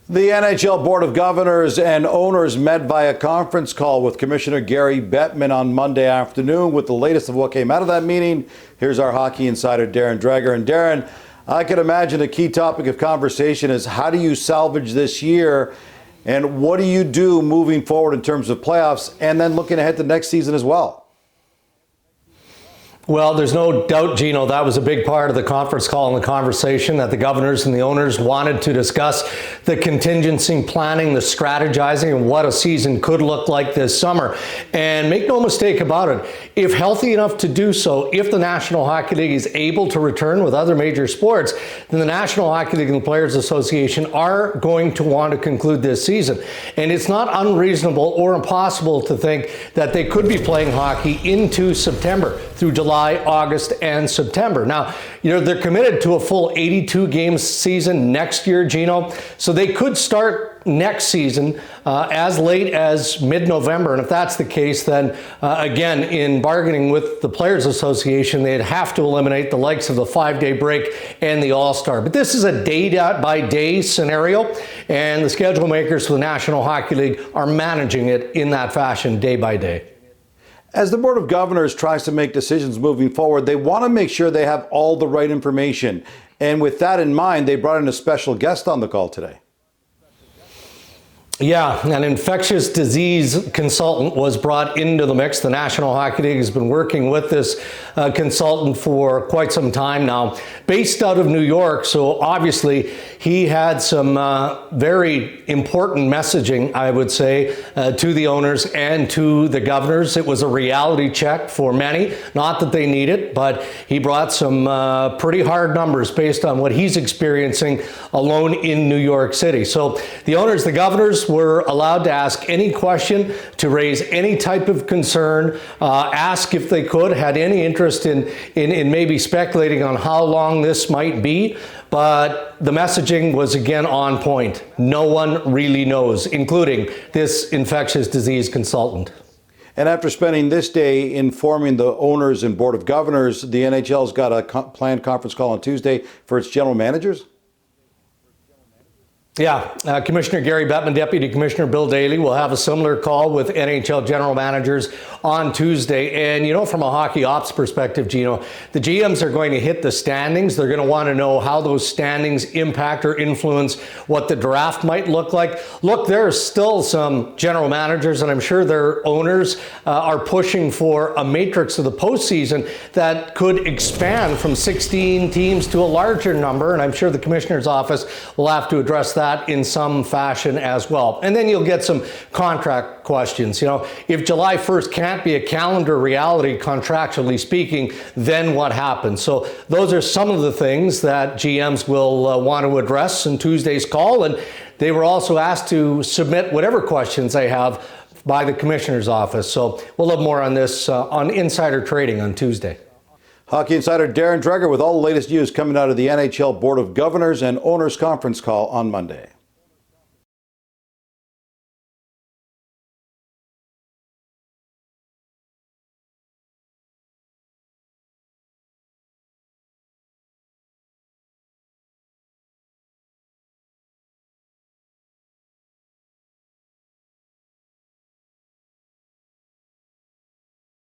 The NHL Board of Governors and Owners met via conference call with Commissioner Gary Bettman on Monday afternoon. With the latest of what came out of that meeting, here's our hockey insider, Darren Dreger. And Darren, I can imagine a key topic of conversation is how do you salvage this year and what do you do moving forward in terms of playoffs and then looking ahead to next season as well? Well, there's no doubt, Gino, that was a big part of the conference call and the conversation that the governors and the owners wanted to discuss the contingency planning, the strategizing, and what a season could look like this summer. And make no mistake about it, if healthy enough to do so, if the National Hockey League is able to return with other major sports, then the National Hockey League and the Players Association are going to want to conclude this season. And it's not unreasonable or impossible to think that they could be playing hockey into September through July, August, and September. Now, they're committed to a full 82 game season next year, Gino, so they could start next season as late as mid-November. And if that's the case, then again, in bargaining with the Players Association, they'd have to eliminate the likes of the 5-day break and the All-Star. But this is a day-by-day scenario, and the schedule makers for the National Hockey League are managing it in that fashion day by day. As the Board of Governors tries to make decisions moving forward, they want to make sure they have all the right information. And with that in mind, they brought in a special guest on the call today. Yeah, an infectious disease consultant was brought into the mix. The National Hockey League has been working with this consultant for quite some time now, based out of New York. So obviously he had some very important messaging, I would say, to the owners and to the governors. It was a reality check for many, not that they need it, but he brought some pretty hard numbers based on what he's experiencing alone in New York City. So the owners, the governors, were allowed to ask any question, to raise any type of concern, ask if they could, had any interest in maybe speculating on how long this might be. But the messaging was again on point. No one really knows, including this infectious disease consultant. And after spending this day informing the owners and Board of Governors, the NHL's got a planned conference call on Tuesday for its general managers? Yeah, Commissioner Gary Bettman, Deputy Commissioner Bill Daly will have a similar call with NHL general managers on Tuesday. And, from a hockey ops perspective, Gino, the GMs are going to hit the standings. They're going to want to know how those standings impact or influence what the draft might look like. Look, there are still some general managers, and I'm sure their owners are pushing for a matrix of the postseason that could expand from 16 teams to a larger number. And I'm sure the commissioner's office will have to address that in some fashion as well. And then you'll get some contract questions. If July 1st can't be a calendar reality, contractually speaking, then what happens? So those are some of the things that GMs will want to address in Tuesday's call. And they were also asked to submit whatever questions they have by the commissioner's office. So we'll have more on this on Insider Trading on Tuesday. Hockey insider Darren Dreger with all the latest news coming out of the NHL Board of Governors and Owners conference call on Monday.